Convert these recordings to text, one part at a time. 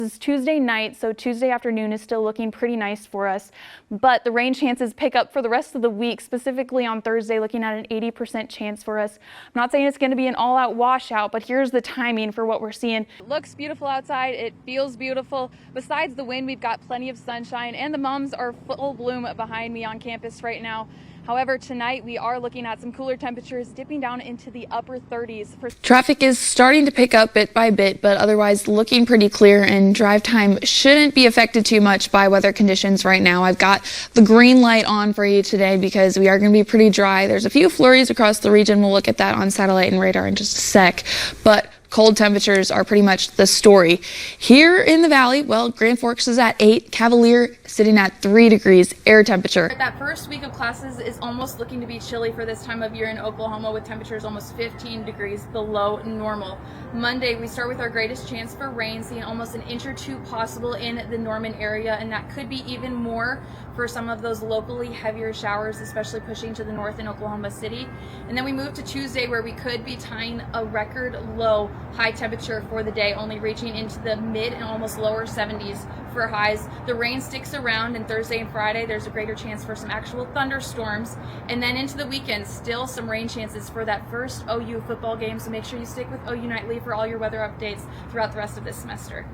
It's Tuesday night, so Tuesday afternoon is still looking pretty nice for us, but the rain chances pick up for the rest of the week, specifically on Thursday, looking at an 80% chance for us. I'm not saying it's going to be an all-out washout, but here's the timing for what we're seeing. It looks beautiful outside. It feels beautiful. Besides the wind, we've got plenty of sunshine, and the mums are full bloom behind me on campus right now. However, tonight we are looking at some cooler temperatures dipping down into the upper 30s. Traffic is starting to pick up bit by bit, but otherwise looking pretty clear, and drive time shouldn't be affected too much by weather conditions right now. I've got the green light on for you today because we are going to be pretty dry. There's a few flurries across the region. We'll look at that on satellite and radar in just a sec, but cold temperatures are pretty much the story. Here in the valley, well, Grand Forks is at 8, Cavalier sitting at 3 degrees air temperature. That first week of classes is almost looking to be chilly for this time of year in Oklahoma, with temperatures almost 15 degrees below normal. Monday, we start with our greatest chance for rain, seeing almost an inch or two possible in the Norman area, and that could be even more for some of those locally heavier showers, especially pushing to the north in Oklahoma City. And then we move to Tuesday, where we could be tying a record low high temperature for the day, only reaching into the mid and almost lower 70s for highs. The rain sticks around, and Thursday and Friday there's a greater chance for some actual thunderstorms. And then into the weekend, still some rain chances for that first OU football game, so make sure you stick with OU Nightly for all your weather updates throughout the rest of this semester.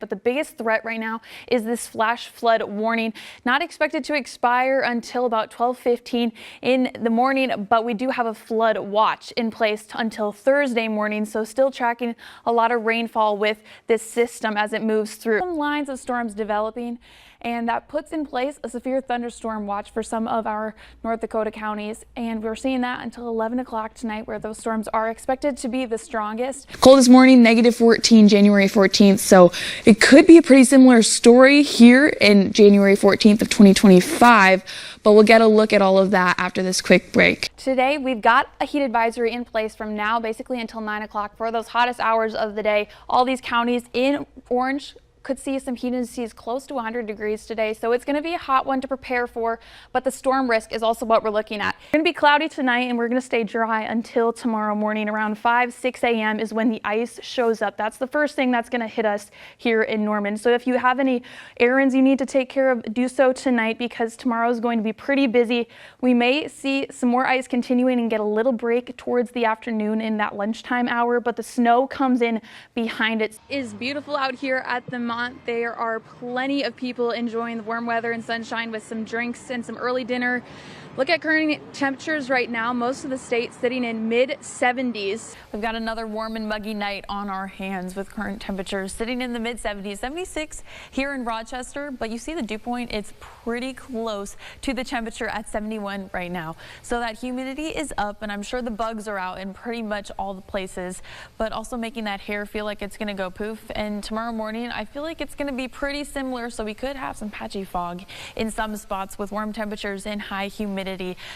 But the biggest threat right now is this flash flood warning, not expected to expire until about 12:15 in the morning, but we do have a flood watch in place until Thursday morning, so still tracking a lot of rainfall with this system as it moves through. Some lines of storms developing, and that puts in place a severe thunderstorm watch for some of our North Dakota counties, and we're seeing that until 11 o'clock tonight, where those storms are expected to be the strongest. Cold this morning, -14 January 14th, so it could be a pretty similar story here in January 14th of 2025, but we'll get a look at all of that after this quick break. Today, we've got a heat advisory in place from now basically until 9 o'clock for those hottest hours of the day. All these counties in orange could see some heat indices close to 100 degrees today, so it's going to be a hot one to prepare for, but the storm risk is also what we're looking at. It's going to be cloudy tonight, and we're going to stay dry until tomorrow morning. Around 5-6 a.m. is when the ice shows up. That's the first thing that's going to hit us here in Norman. So if you have any errands you need to take care of, do so tonight, because tomorrow is going to be pretty busy. We may see some more ice continuing and get a little break towards the afternoon in that lunchtime hour, but the snow comes in behind it. It is beautiful out here at the Mont. There are plenty of people enjoying the warm weather and sunshine with some drinks and some early dinner. Look at current temperatures right now. Most of the state sitting in mid-70s. We've got another warm and muggy night on our hands with current temperatures sitting in the mid-70s, 76 here in Rochester. But you see the dew point, it's pretty close to the temperature at 71 right now. So that humidity is up, and I'm sure the bugs are out in pretty much all the places, but also making that hair feel like it's going to go poof. And tomorrow morning, I feel like it's going to be pretty similar. So we could have some patchy fog in some spots with warm temperatures and high humidity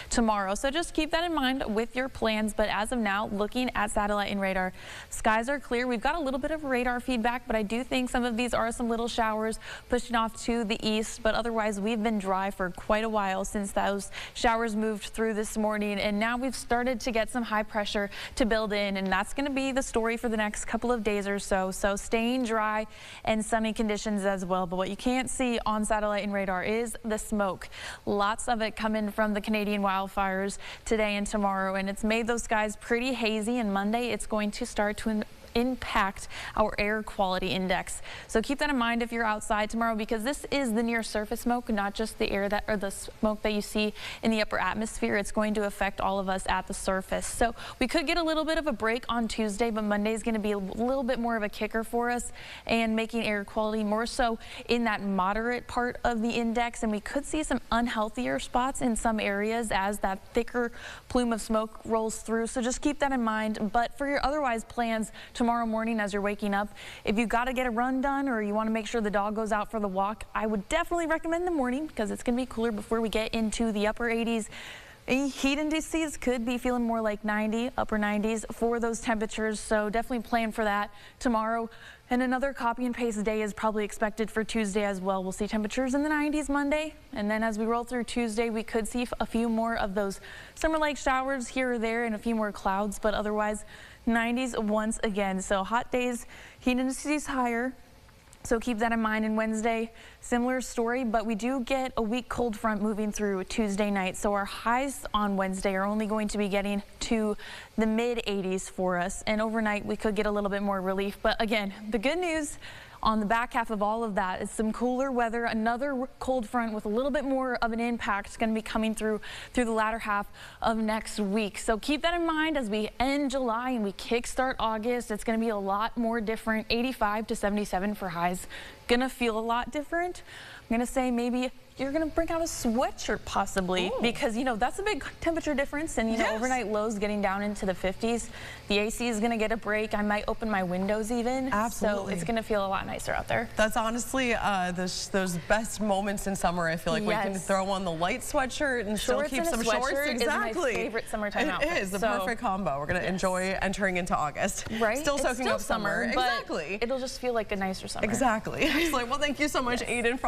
tomorrow. So just keep that in mind with your plans. But as of now, looking at satellite and radar, skies are clear. We've got a little bit of radar feedback, but I do think some of these are some little showers pushing off to the east. But otherwise, we've been dry for quite a while since those showers moved through this morning, and now we've started to get some high pressure to build in, and that's going to be the story for the next couple of days or so. So staying dry and sunny conditions as well. But what you can't see on satellite and radar is the smoke. Lots of it coming from the Canadian wildfires today and tomorrow, and it's made those skies pretty hazy, and Monday it's going to start to impact our air quality index. So keep that in mind if you're outside tomorrow, because this is the near surface smoke, not just the air that, or the smoke that you see in the upper atmosphere. It's going to affect all of us at the surface. So we could get a little bit of a break on Tuesday, but Monday is going to be a little bit more of a kicker for us, and making air quality more so in that moderate part of the index. And we could see some unhealthier spots in some areas as that thicker plume of smoke rolls through. So just keep that in mind. But for your otherwise plans tomorrow morning as you're waking up, if you got to get a run done or you want to make sure the dog goes out for the walk, I would definitely recommend the morning, because it's going to be cooler before we get into the upper 80s. Heat indices could be feeling more like 90, upper 90s for those temperatures, so definitely plan for that tomorrow. And another copy and paste day is probably expected for Tuesday as well. We'll see temperatures in the 90s Monday, and then as we roll through Tuesday, we could see a few more of those summer-like showers here or there and a few more clouds, but otherwise 90s once again. So hot days, heat indices higher. So keep that in mind. And Wednesday, similar story, but we do get a weak cold front moving through Tuesday night. So our highs on Wednesday are only going to be getting to the mid 80s for us. And overnight, we could get a little bit more relief. But again, the good news on the back half of all of that is some cooler weather. Another cold front with a little bit more of an impact is going to be coming through the latter half of next week. So keep that in mind as we end July and we kickstart August. It's going to be a lot more different. 85 to 77 for highs. Going to feel a lot different. I'm going to say maybe you're going to bring out a sweatshirt possibly. Ooh. Because, you know, that's a big temperature difference. And, you know, overnight lows getting down into the 50s. The AC is going to get a break. I might open my windows even. Absolutely. So it's going to feel a lot nicer out there. That's honestly those best moments in summer. I feel like we can throw on the light sweatshirt and still keep some shorts. Exactly. Is my favorite summertime outfit. It is the perfect combo. We're going to enjoy entering into August. Right. Still soaking up summer. Exactly. It'll just feel like a nicer summer. Exactly. Excellent. Well, thank you so much, Aidyn.